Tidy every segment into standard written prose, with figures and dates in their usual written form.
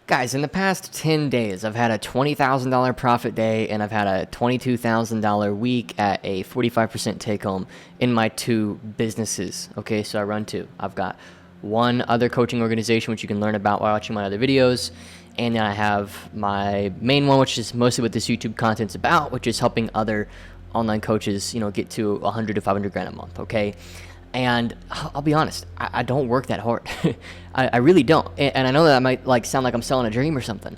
Guys, in the past 10 days, I've had a $20,000 profit day and I've had a $22,000 week at a 45% take home in my two businesses. Okay, so I run two. I've got one other coaching organization, which you can learn about while watching my other videos. And then I have my main one, which is mostly what this YouTube content's about, which is helping other online coaches, get to 100 to 500 grand a month. Okay. And I'll be honest, I don't work that hard. I really don't. And I know that might sound like I'm selling a dream or something.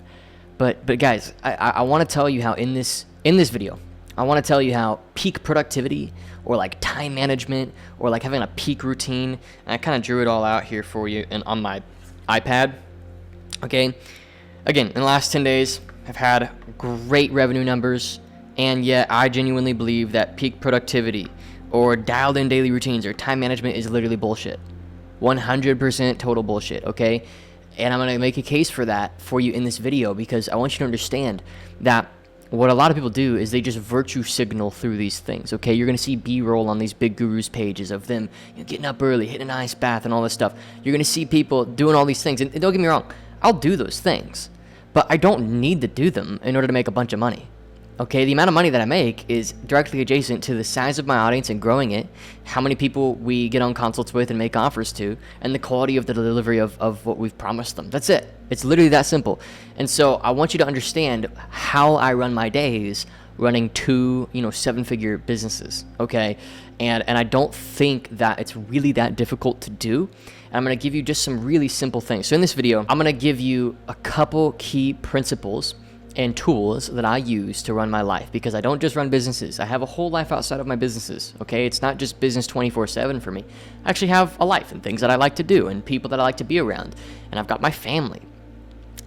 But guys, I want to tell you how in this video, I want to tell you how peak productivity or time management or having a peak routine. And I kind of drew it all out here for you and on my iPad. Okay. Again, in the last 10 days, I've had great revenue numbers. And yet I genuinely believe that peak productivity or dialed in daily routines or time management is literally bullshit. 100% total bullshit, okay? And I'm going to make a case for that for you in this video because I want you to understand that what a lot of people do is they just virtue signal through these things, okay? You're going to see B-roll on these big gurus pages of them getting up early, hitting an ice bath and all this stuff. You're going to see people doing all these things. And don't get me wrong, I'll do those things, but I don't need to do them in order to make a bunch of money. Okay, the amount of money that I make is directly adjacent to the size of my audience and growing it, how many people we get on consults with and make offers to, and the quality of the delivery of what we've promised them. That's it. It's literally that simple. And so I want you to understand how I run my days running two, seven-figure businesses, okay? And I don't think that it's really that difficult to do. And I'm going to give you just some really simple things. So in this video, I'm going to give you a couple key principles and tools that I use to run my life, because I don't just run businesses. I have a whole life outside of my businesses, okay? It's not just business 24/7 for me. I actually have a life and things that I like to do and people that I like to be around, and I've got my family.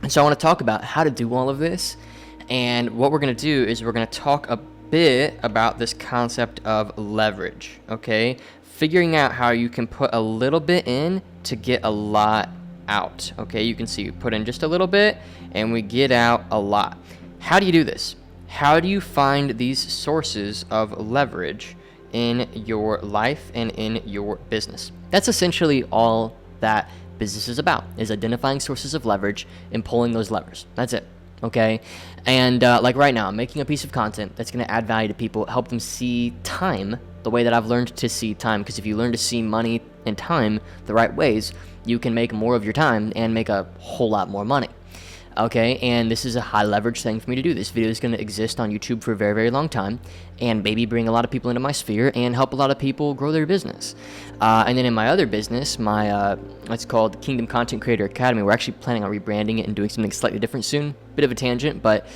And so I want to talk about how to do all of this, and what we're going to do is we're going to talk a bit about this concept of leverage, okay? Figuring out how you can put a little bit in to get a lot out. Okay, you can see we put in just a little bit and we get out a lot. How do you do this? How do you find these sources of leverage in your life and in your business? That's essentially all that business is about, is identifying sources of leverage and pulling those levers. That's it. Okay, and right now I'm making a piece of content that's going to add value to people, help them see time the way that I've learned to see time, because if you learn to see money and time the right ways, you can make more of your time and make a whole lot more money. Okay, and this is a high leverage thing for me to do. This video is going to exist on YouTube for a very, very long time and maybe bring a lot of people into my sphere and help a lot of people grow their business. And then in my other business, it's called Kingdom Content Creator Academy. We're actually planning on rebranding it and doing something slightly different soon. Bit of a tangent, but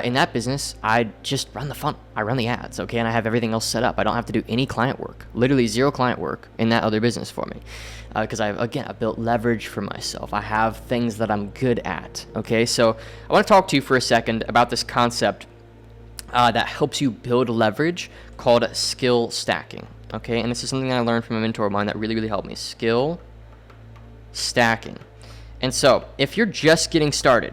in that business, I just run the funnel. I run the ads, okay? And I have everything else set up. I don't have to do any client work, literally zero client work in that other business for me. Because I built leverage for myself. I have things that I'm good at, okay? So I want to talk to you for a second about this concept that helps you build leverage called skill stacking, okay? And this is something that I learned from a mentor of mine that really, really helped me. Skill stacking. And so if you're just getting started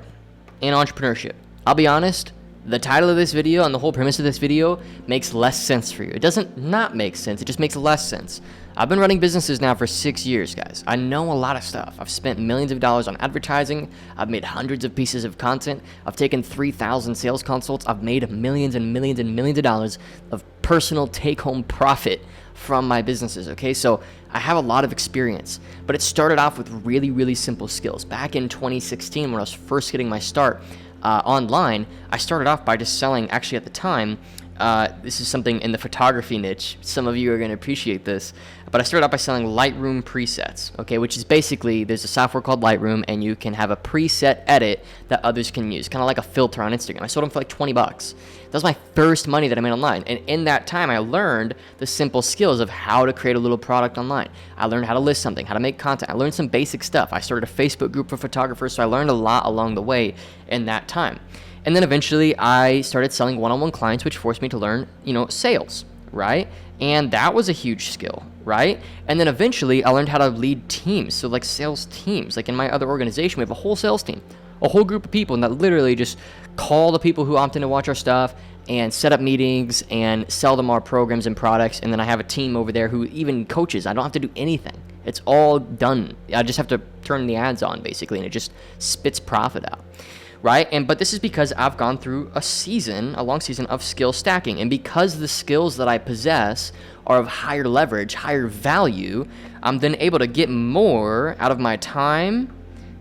in entrepreneurship, I'll be honest, the title of this video and the whole premise of this video makes less sense for you. It doesn't not make sense, it just makes less sense. I've been running businesses now for 6 years, guys. I know a lot of stuff. I've spent millions of dollars on advertising. I've made hundreds of pieces of content. I've taken 3,000 sales consults. I've made millions and millions and millions of dollars of personal take-home profit from my businesses, okay? So I have a lot of experience, but it started off with really, really simple skills. Back in 2016, when I was first getting my start, online, I started off by just selling, actually at the time, this is something in the photography niche. Some of you are going to appreciate this, but I started out by selling Lightroom presets, okay, which is basically, there's a software called Lightroom, and you can have a preset edit that others can use, kind of like a filter on Instagram. I sold them for like 20 bucks. That was my first money that I made online, and in that time, I learned the simple skills of how to create a little product online. I learned how to list something, how to make content. I learned some basic stuff. I started a Facebook group for photographers, so I learned a lot along the way in that time. And then eventually I started selling one-on-one clients, which forced me to learn, sales, right? And that was a huge skill, right? And then eventually I learned how to lead teams. So like sales teams, like in my other organization, we have a whole sales team, a whole group of people, and that literally just call the people who opt in to watch our stuff and set up meetings and sell them our programs and products. And then I have a team over there who even coaches. I don't have to do anything. It's all done. I just have to turn the ads on basically, and it just spits profit out, right? But this is because I've gone through a long season of skill stacking. And because the skills that I possess are of higher leverage, higher value, I'm then able to get more out of my time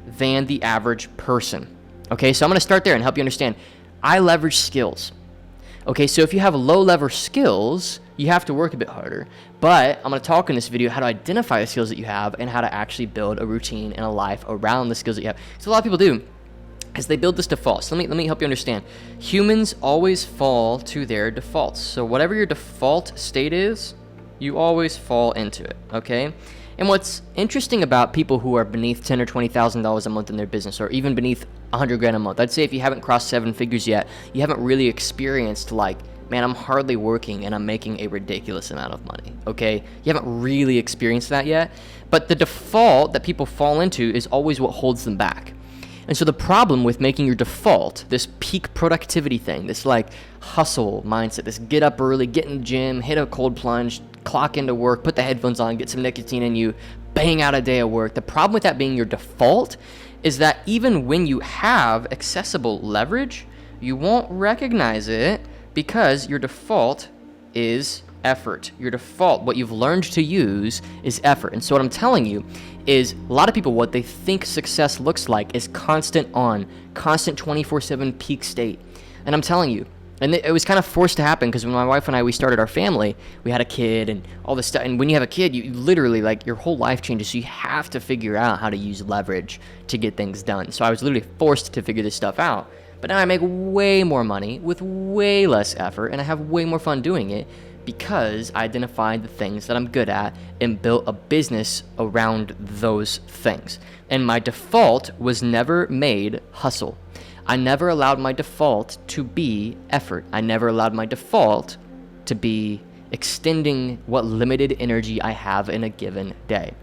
than the average person. Okay, so I'm gonna start there and help you understand. I leverage skills. Okay, so if you have low level skills, you have to work a bit harder. But I'm going to talk in this video how to identify the skills that you have and how to actually build a routine and a life around the skills that you have. So a lot of people do is they build this default. So let me help you understand. Humans always fall to their defaults. So whatever your default state is, you always fall into it, okay? And what's interesting about people who are beneath $10,000 or $20,000 a month in their business, or even beneath $100,000 a month, I'd say if you haven't crossed 7 figures yet, you haven't really experienced like, man, I'm hardly working and I'm making a ridiculous amount of money, okay? You haven't really experienced that yet, but the default that people fall into is always what holds them back. And so the problem with making your default, this peak productivity thing, this like hustle mindset, this get up early, get in the gym, hit a cold plunge, clock into work, put the headphones on, get some nicotine in you, bang out a day of work. The problem with that being your default is that even when you have accessible leverage, you won't recognize it because your default is effort. Your default, what you've learned to use, is effort. And so what I'm telling you is a lot of people, what they think success looks like is constant 24/7 peak state. And I'm telling you, and it was kind of forced to happen because when my wife and I, we started our family, we had a kid and all this stuff. And when you have a kid, you literally, like, your whole life changes. So you have to figure out how to use leverage to get things done. So I was literally forced to figure this stuff out. But now I make way more money with way less effort, and I have way more fun doing it because I identified the things that I'm good at and built a business around those things. And my default was never made hustle. I never allowed my default to be effort. I never allowed my default to be extending what limited energy I have in a given day.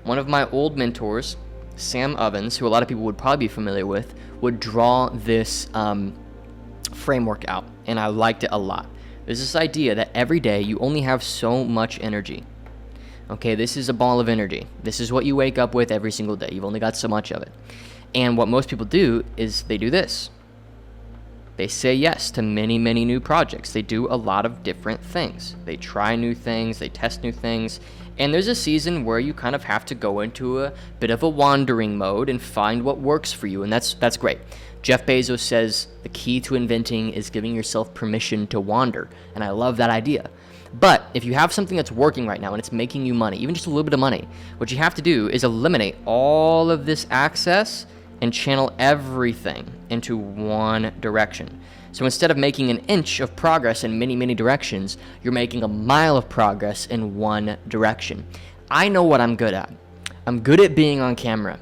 One of my old mentors, Sam Ovens, who a lot of people would probably be familiar with, would draw this framework out, and I liked it a lot. There's this idea that every day you only have so much energy. Okay, this is a ball of energy. This is what you wake up with every single day. You've only got so much of it. And what most people do is they do this. They say yes to many, many new projects. They do a lot of different things. They try new things, they test new things, and there's a season where you kind of have to go into a bit of a wandering mode and find what works for you, and that's great. Jeff Bezos says the key to inventing is giving yourself permission to wander, and I love that idea. But if you have something that's working right now and it's making you money, even just a little bit of money, what you have to do is eliminate all of this access and channel everything into one direction. So instead of making an inch of progress in many, many directions, you're making a mile of progress in one direction. I know what I'm good at. I'm good at being on camera.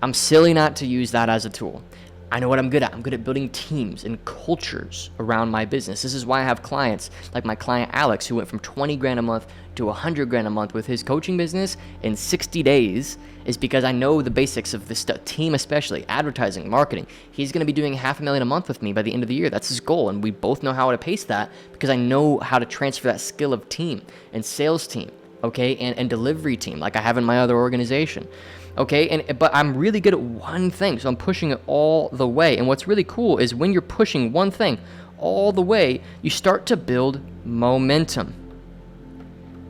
I'm silly not to use that as a tool. I know what I'm good at. I'm good at building teams and cultures around my business. This is why I have clients like my client Alex, who went from 20 grand a month to 100 grand a month with his coaching business in 60 days, is because I know the basics of this stuff, team especially, advertising, marketing. He's going to be doing $500,000 a month with me by the end of the year. That's his goal, and we both know how to pace that because I know how to transfer that skill of team and sales team, okay, and delivery team like I have in my other organization. Okay, but I'm really good at one thing, so I'm pushing it all the way. And what's really cool is when you're pushing one thing all the way, you start to build momentum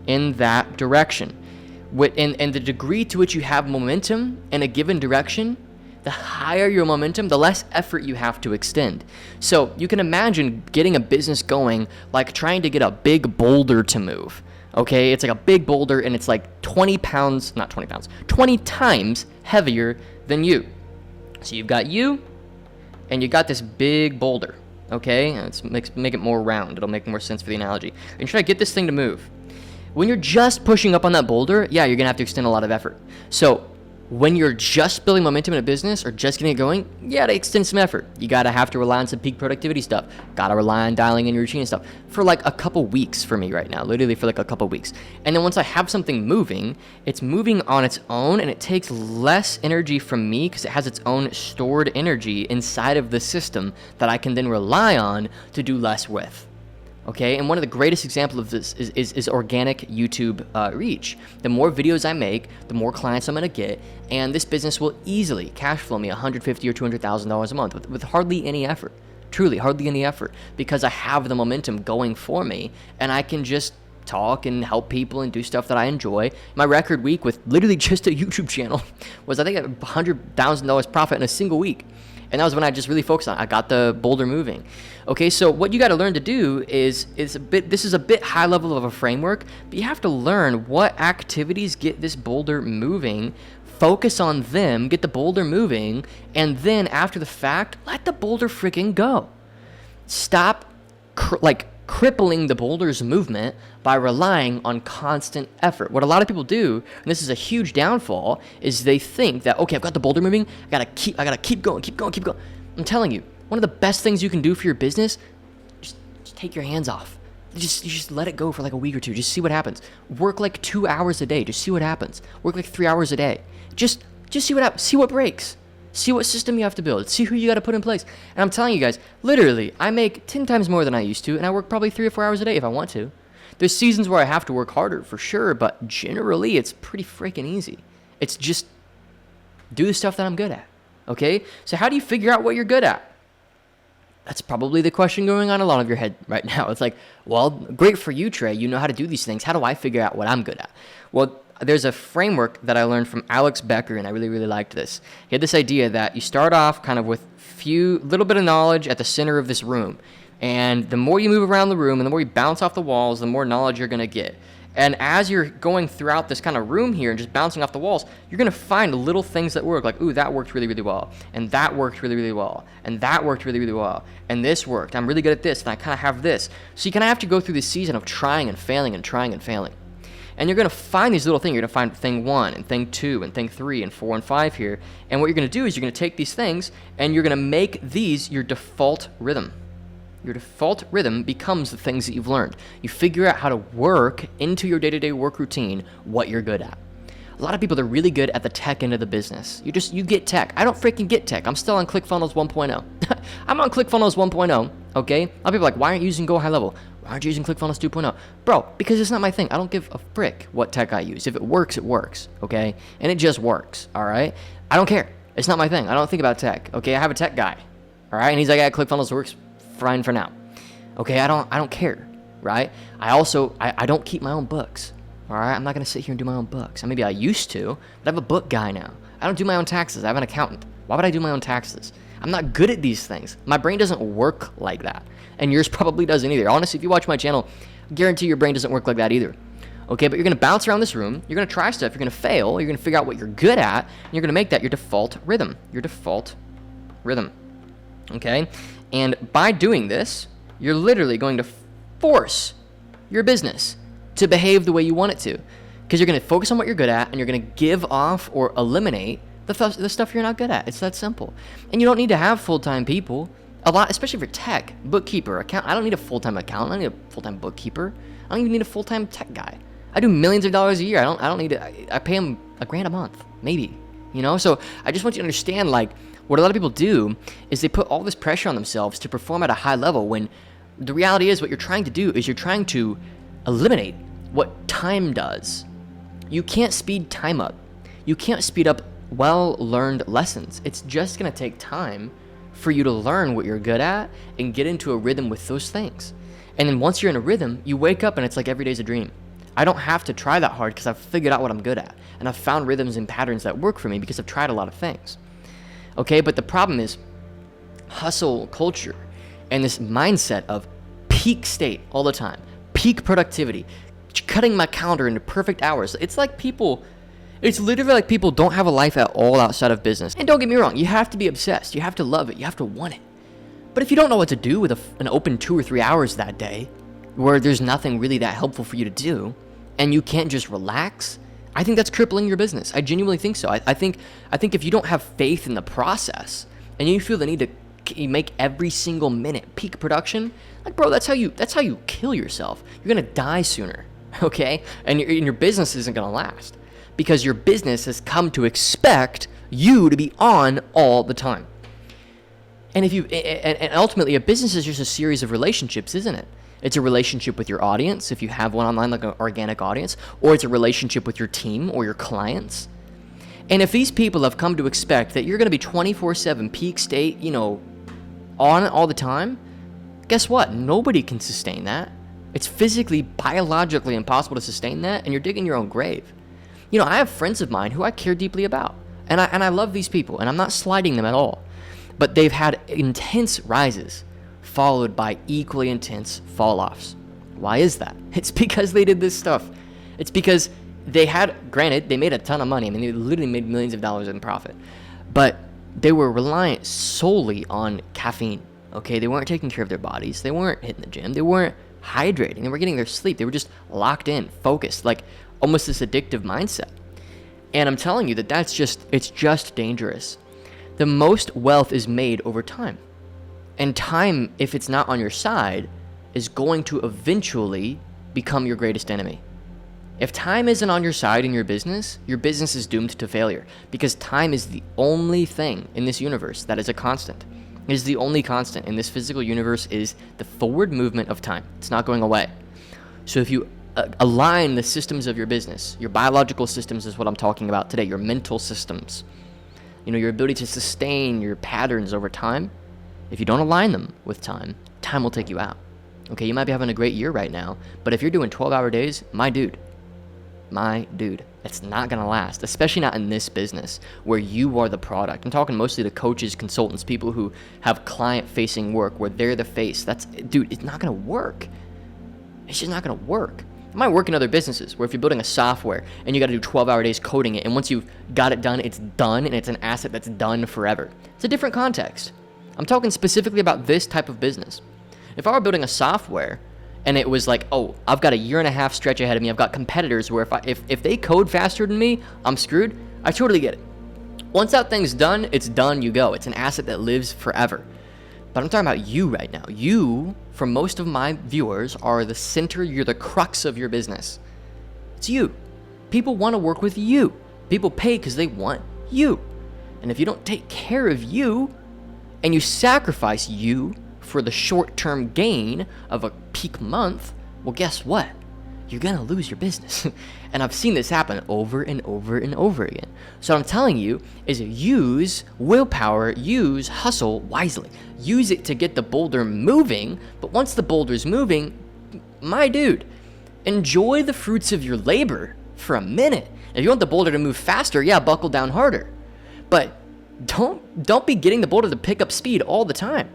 in that direction. And the degree to which you have momentum in a given direction, the higher your momentum, the less effort you have to extend. So you can imagine getting a business going like trying to get a big boulder to move. Okay, it's like a big boulder and it's like 20 times heavier than you. So you've got you and you got this big boulder, okay? Let's make it more round. It'll make more sense for the analogy. And you're trying to get this thing to move. When you're just pushing up on that boulder, yeah, you're gonna have to extend a lot of effort. So when you're just building momentum in a business or just getting it going, you gotta extend some effort. You gotta have to rely on some peak productivity stuff. Gotta rely on dialing in your routine and stuff for like a couple weeks for me right now, literally for like a couple weeks. And then once I have something moving, it's moving on its own and it takes less energy from me because it has its own stored energy inside of the system that I can then rely on to do less with. Okay, and one of the greatest examples of this is organic YouTube reach. The more videos I make, the more clients I'm gonna get, and this business will easily cash flow me $150,000 or $200,000 a month with hardly any effort. Truly, hardly any effort, because I have the momentum going for me, and I can just talk and help people and do stuff that I enjoy. My record week with literally just a YouTube channel was, I think, $100,000 profit in a single week. And that was when I just really focused on it. I got the boulder moving. Okay, so what you got to learn to do is this is a bit high level of a framework, but you have to learn what activities get this boulder moving, focus on them, get the boulder moving, and then after the fact, let the boulder freaking go. Stop crippling the boulder's movement by relying on constant effort. What a lot of people do, and this is a huge downfall, is they think that, okay, I've got the boulder moving, I gotta keep going. I'm telling you, one of the best things you can do for your business, just take your hands off. Just let it go for like a week or two. Just see what happens. Work like 2 hours a day. Just see what happens. Work like 3 hours a day. Just see what happens. See what breaks. See what system you have to build. See who you got to put in place. And I'm telling you guys, literally, I make 10 times more than I used to, and I work probably 3 or 4 hours a day if I want to. There's seasons where I have to work harder for sure, but generally it's pretty freaking easy. It's just do the stuff that I'm good at. Okay? So how do you figure out what you're good at? That's probably the question going on a lot of your head right now. It's like, well, great for you, Trey. You know how to do these things. How do I figure out what I'm good at? Well, there's a framework that I learned from Alex Becker, and I really, really liked this. He had this idea that you start off kind of with little bit of knowledge at the center of this room. And the more you move around the room and the more you bounce off the walls, the more knowledge you're going to get. And as you're going throughout this kind of room here and just bouncing off the walls, you're going to find little things that work. Like, ooh, that worked really, really well. And that worked really, really well. And that worked really, really well. And this worked. I'm really good at this. And I kind of have this. So you kind of have to go through this season of trying and failing and trying and failing. And you're going to find these little things. You're going to find thing 1 and thing 2 and thing 3 and 4 and 5 here. And what you're going to do is you're going to take these things and you're going to make these your default rhythm. Your default rhythm becomes the things that you've learned. You figure out how to work into your day-to-day work routine what you're good at. A lot of people are really good at the tech end of the business. You get tech. I don't freaking get tech. I'm still on ClickFunnels 1.0. I'm on ClickFunnels 1.0, okay? A lot of people are like, why aren't you using Go High Level? Why aren't you using ClickFunnels 2.0? Bro, because it's not my thing. I don't give a frick what tech I use. If it works, okay? And it just works, all right? I don't care. It's not my thing. I don't think about tech, okay? I have a tech guy, all right? And he's like, yeah, ClickFunnels works fine for now. Okay, I don't care, right? I don't keep my own books. All right, I'm not gonna sit here and do my own books. Maybe I used to, but I have a book guy now. I don't do my own taxes. I have an accountant. Why would I do my own taxes? I'm not good at these things. My brain doesn't work like that, and yours probably doesn't either. Honestly, if you watch my channel, I guarantee your brain doesn't work like that either. Okay, but you're gonna bounce around this room. You're gonna try stuff. You're gonna fail. You're gonna figure out what you're good at, and you're gonna make that your default rhythm. Okay, and by doing this, you're literally going to force your business to behave the way you want it to, because you're going to focus on what you're good at and you're going to give off or eliminate the stuff you're not good at. It's that simple. And you don't need to have full-time people. A lot, especially for tech, bookkeeper, account. I don't need a full-time accountant. I don't need a full-time bookkeeper. I don't even need a full-time tech guy. I do millions of dollars a year. I don't need it. I pay him $1,000 a month, maybe. So I just want you to understand, like, what a lot of people do is they put all this pressure on themselves to perform at a high level, when the reality is what you're trying to do is you're trying to eliminate what time does. You can't speed time up. You can't speed up well-learned lessons. It's just going to take time for you to learn what you're good at and get into a rhythm with those things. And then once you're in a rhythm, you wake up and it's like every day's a dream. I don't have to try that hard because I've figured out what I'm good at. And I've found rhythms and patterns that work for me because I've tried a lot of things. Okay, but the problem is hustle culture and this mindset of peak state all the time, peak productivity, cutting my calendar into perfect hours. It's literally like people don't have a life at all outside of business. And don't get me wrong, you have to be obsessed. You have to love it. You have to want it. But if you don't know what to do with an open 2 or 3 hours that day, where there's nothing really that helpful for you to do, and you can't just relax, I think that's crippling your business. I genuinely think so. I think if you don't have faith in the process, and you feel the need to make every single minute peak production, like, bro, that's how you kill yourself. You're gonna die sooner, okay? And your business isn't gonna last, because your business has come to expect you to be on all the time. And and ultimately, a business is just a series of relationships, isn't it? It's a relationship with your audience, if you have one online, like an organic audience, or it's a relationship with your team or your clients. And if these people have come to expect that you're going to be 24/7 peak state, on all the time, guess what? Nobody can sustain that. It's physically, biologically impossible to sustain that, and you're digging your own grave. I have friends of mine who I care deeply about, and I love these people, and I'm not slighting them at all. But they've had intense rises followed by equally intense fall-offs. Why is that? It's because they did this stuff. It's because granted, they made a ton of money. I mean, they literally made millions of dollars in profit. But they were reliant solely on caffeine, okay? They weren't taking care of their bodies. They weren't hitting the gym. They weren't hydrating. They were getting their sleep. They were just locked in, focused, like almost this addictive mindset. And I'm telling you that it's just dangerous. The most wealth is made over time. And time, if it's not on your side, is going to eventually become your greatest enemy. If time isn't on your side in your business is doomed to failure, because time is the only thing in this universe that is a constant. It is the only constant in this physical universe is the forward movement of time. It's not going away. So if you align the systems of your business, your biological systems is what I'm talking about today, your mental systems, your ability to sustain your patterns over time, if you don't align them with time, time will take you out. Okay, you might be having a great year right now, but if you're doing 12-hour days, my dude, it's not gonna last, especially not in this business where you are the product. I'm talking mostly to coaches, consultants, people who have client-facing work where they're the face. It's not gonna work. It's just not gonna work. It might work in other businesses where if you're building a software and you got to do 12-hour days coding it, and once you've got it done, it's done, and it's an asset that's done forever. It's a different context. I'm talking specifically about this type of business. If I were building a software and it was like, oh, I've got a 1.5 year stretch ahead of me, I've got competitors where if they code faster than me, I'm screwed, I totally get it. Once that thing's done, it's done, you go. It's an asset that lives forever. But I'm talking about you right now. You, for most of my viewers, are the center, you're the crux of your business. It's you. People want to work with you. People pay because they want you. And if you don't take care of you, and you sacrifice you for the short-term gain of a peak month, well, guess what? You're going to lose your business. And I've seen this happen over and over and over again. So what I'm telling you is use willpower, use hustle wisely. Use it to get the boulder moving, but once the boulder's moving, my dude, enjoy the fruits of your labor for a minute. If you want the boulder to move faster, yeah, buckle down harder. But don't be getting the boulder to pick up speed all the time.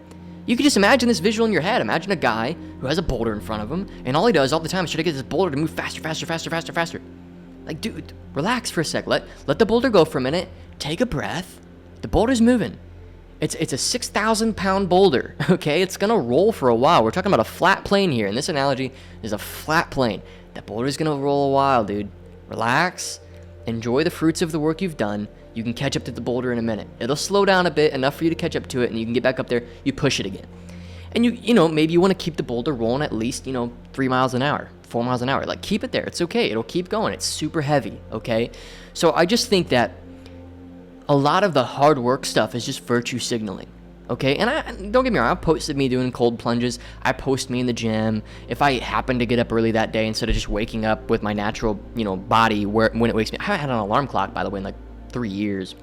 You can just imagine this visual in your head. Imagine a guy who has a boulder in front of him, and all he does all the time is try to get this boulder to move faster, faster, faster, faster, faster. Like, dude, relax for a sec. Let the boulder go for a minute. Take a breath. The boulder's moving. It's a 6,000-pound boulder, okay? It's going to roll for a while. We're talking about a flat plane here, and this analogy is a flat plane. That boulder's going to roll a while, dude. Relax. Enjoy the fruits of the work you've done. You can catch up to the boulder in a minute. It'll slow down a bit, enough for you to catch up to it, and you can get back up there. You push it again. And maybe you want to keep the boulder rolling at least, 3 miles an hour, 4 miles an hour. Like, keep it there. It's okay. It'll keep going. It's super heavy, okay? So I just think that a lot of the hard work stuff is just virtue signaling, okay? And don't get me wrong, I've posted me doing cold plunges. I post me in the gym. If I happen to get up early that day instead of just waking up with my natural, body when it wakes me. I haven't had an alarm clock, by the way, in like 3 years.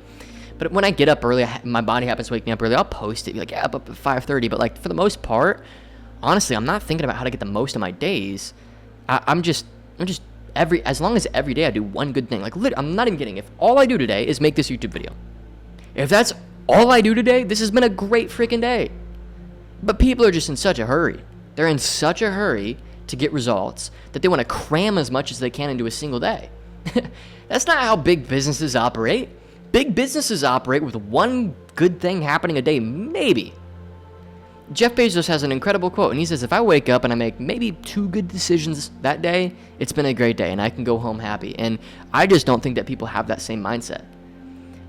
But when I get up early, my body happens to wake me up early, I'll post it, be like, yeah, up at 5:30. But like for the most part, honestly, I'm not thinking about how to get the most of my days. I'm just as long as every day I do one good thing. Like, I'm not even kidding. If all I do today is make this YouTube video, if that's all I do today, this has been a great freaking day. But people are just in such a hurry. They're in such a hurry to get results that they want to cram as much as they can into a single day. That's not how big businesses operate. Big businesses operate with one good thing happening a day, maybe. Jeff Bezos has an incredible quote, and he says, if I wake up and I make maybe 2 good decisions that day, it's been a great day, and I can go home happy. And I just don't think that people have that same mindset.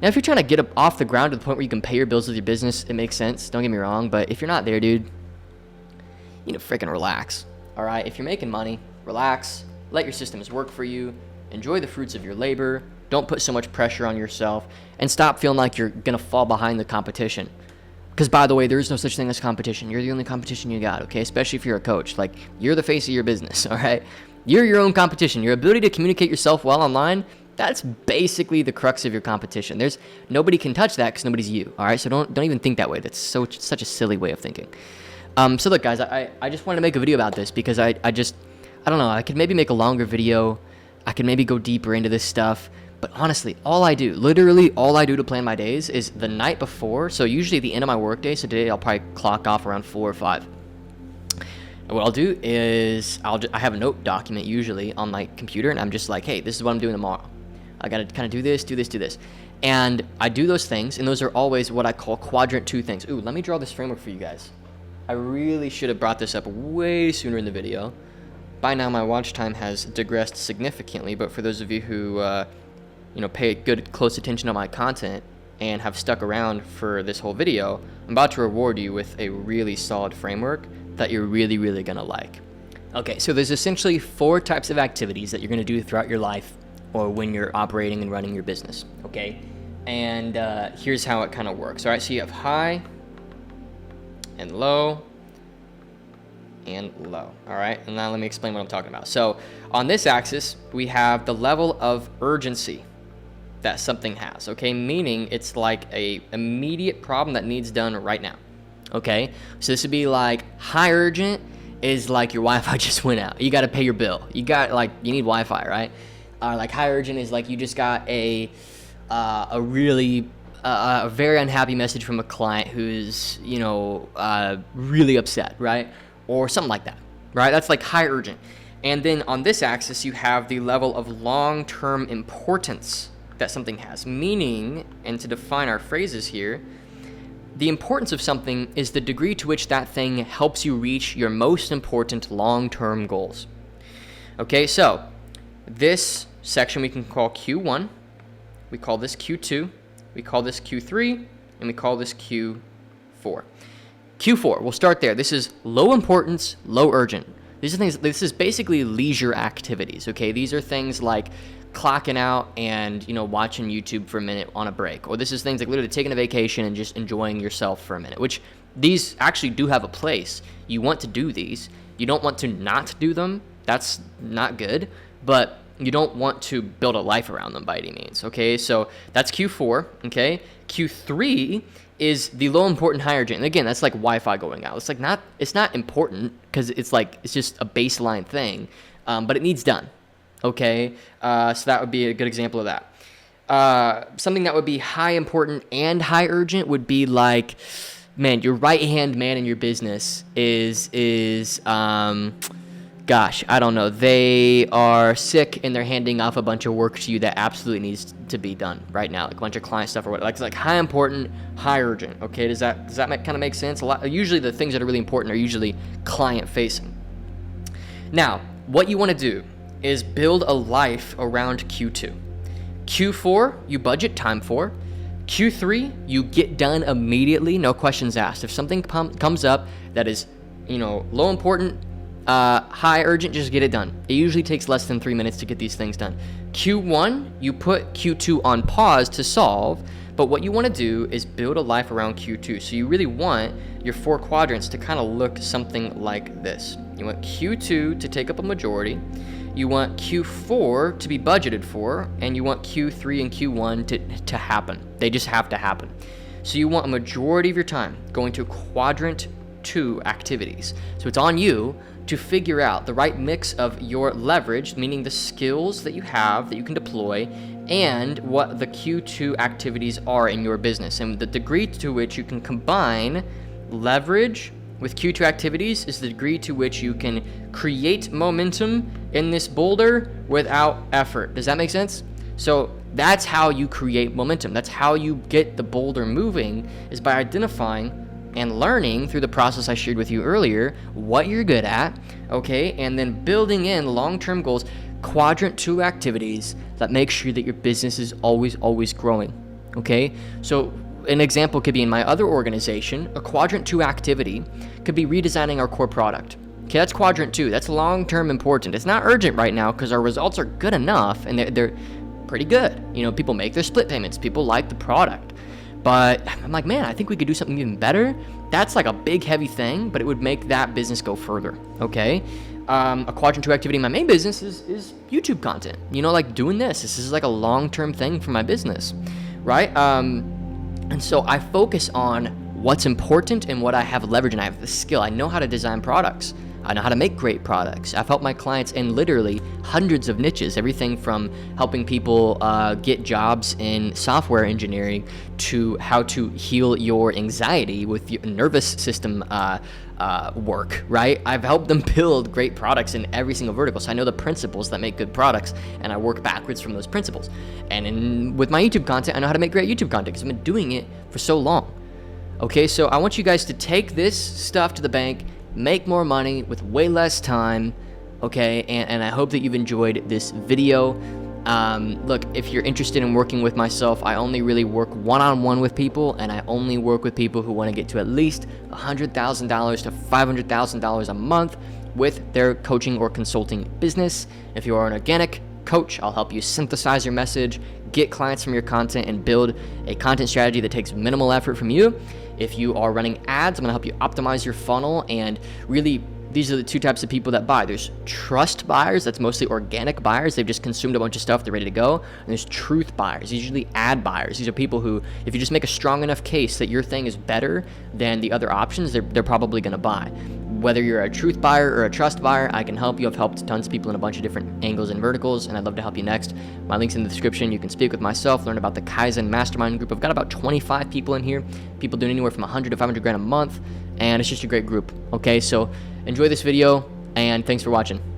Now, if you're trying to get up off the ground to the point where you can pay your bills with your business, it makes sense. Don't get me wrong. But if you're not there, dude, freaking relax. All right? If you're making money, relax. Let your systems work for you. Enjoy the fruits of your labor. Don't put so much pressure on yourself. And stop feeling like you're going to fall behind the competition. Because, by the way, there is no such thing as competition. You're the only competition you got, okay? Especially if you're a coach. Like, you're the face of your business, all right? You're your own competition. Your ability to communicate yourself well online, that's basically the crux of your competition. Nobody can touch that because nobody's you, all right? So don't even think that way. That's such a silly way of thinking. So look, guys, I just wanted to make a video about this because I don't know. I could maybe make a longer video. I could maybe go deeper into this stuff. But honestly, literally all I do to plan my days is the night before. So usually at the end of my workday, so today I'll probably clock off around 4 or 5. And what I'll do is I have a note document usually on my computer, and I'm just like, hey, this is what I'm doing tomorrow. I got to kind of do this. And I do those things, and those are always what I call quadrant 2 things. Ooh, let me draw this framework for you guys. I really should have brought this up way sooner in the video. By now, my watch time has digressed significantly, but for those of you who pay good close attention to my content and have stuck around for this whole video, I'm about to reward you with a really solid framework that you're really, really gonna like. Okay, so there's essentially 4 types of activities that you're gonna do throughout your life or when you're operating and running your business, okay? And here's how it kind of works. All right, so you have high and low and low, all right? And now let me explain what I'm talking about. So on this axis, we have the level of urgency that something has, okay? Meaning it's like a immediate problem that needs done right now, okay? So this would be like high urgent is like your Wi-Fi just went out. You got to pay your bill. You need Wi-Fi, right? Like high urgent is like you just got a really very unhappy message from a client who's, really upset, right? Or something like that, right? That's like high urgent. And then on this axis, you have the level of long-term importance that something has. Meaning, and to define our phrases here, the importance of something is the degree to which that thing helps you reach your most important long-term goals. Okay, so this section we can call Q1, we call this Q2, we call this Q3, and we call this Q4. Q4, we'll start there. This is low importance, low urgent. This is basically leisure activities, okay? These are things like clocking out and, watching YouTube for a minute on a break. Or this is things like literally taking a vacation and just enjoying yourself for a minute, which these actually do have a place. You want to do these. You don't want to not do them. That's not good. But you don't want to build a life around them by any means, okay? So that's Q4, okay? Q3 is the low important high urgent. And again, that's like Wi-Fi going out. It's not important because it's just a baseline thing, but it needs done, okay? So that would be a good example of that. Something that would be high important and high urgent would be like, man, your right-hand man in your business is I don't know. They are sick and they're handing off a bunch of work to you that absolutely needs to be done right now, like a bunch of client stuff or whatever. It's like high important, high urgent. Okay, does that kind of make sense? Usually the things that are really important are usually client facing. Now, what you want to do is build a life around Q2. Q4, you budget time for. Q3, you get done immediately, no questions asked. If something comes up that is, low important, high urgent, just get it done. It usually takes less than 3 minutes to get these things done. Q1, you put Q2 on pause to solve, but what you want to do is build a life around Q2. So you really want your 4 quadrants to kind of look something like this. You want Q2 to take up a majority, you want Q4 to be budgeted for, and you want Q3 and Q1 to happen. They just have to happen. So you want a majority of your time going to quadrant 2 activities. So it's on you to figure out the right mix of your leverage, meaning the skills that you have that you can deploy, and what the Q2 activities are in your business. And the degree to which you can combine leverage with Q2 activities is the degree to which you can create momentum in this boulder without effort. Does that make sense? So that's how you create momentum. That's how you get the boulder moving, is by identifying and learning through the process I shared with you earlier what you're good at, okay? And then building in long-term goals, quadrant 2 activities that make sure that your business is always growing, okay? So an example could be in my other organization, a quadrant 2 activity could be redesigning our core product. Okay, that's quadrant 2. That's long-term important. It's not urgent right now because our results are good enough and they're pretty good. People make their split payments. People like the product. But I'm like, man, I think we could do something even better. That's like a big, heavy thing, but it would make that business go further, okay? A quadrant 2 activity in my main business is YouTube content. You know, like doing this. This is like a long-term thing for my business, right? And so I focus on what's important and what I have leverage, and I have the skill. I know how to design products. I know how to make great products. I've helped my clients in literally hundreds of niches, everything from helping people get jobs in software engineering to how to heal your anxiety with your nervous system work, right? I've helped them build great products in every single vertical. So I know the principles that make good products, and I work backwards from those principles. And with my YouTube content, I know how to make great YouTube content because I've been doing it for so long. Okay, so I want you guys to take this stuff to the bank, make more money with way less time, okay? And I hope that you've enjoyed this video. Look, if you're interested in working with myself, I only really work one-on-one with people, and I only work with people who want to get to at least $100,000 to $500,000 a month with their coaching or consulting business. If you are an organic coach, I'll help you synthesize your message, get clients from your content, and build a content strategy that takes minimal effort from you. If you are running ads, I'm going to help you optimize your funnel. And really, these are the two types of people that buy. There's trust buyers, that's mostly organic buyers. They've just consumed a bunch of stuff, they're ready to go. And there's truth buyers, usually ad buyers. These are people who, if you just make a strong enough case that your thing is better than the other options, they're probably going to buy. Whether you're a truth buyer or a trust buyer, I can help you. I've helped tons of people in a bunch of different angles and verticals, and I'd love to help you next. My link's in the description. You can speak with myself, learn about the Kaizen Mastermind group. I've got about 25 people in here, people doing anywhere from 100 to 500 grand a month, and it's just a great group. Okay, so enjoy this video, and thanks for watching.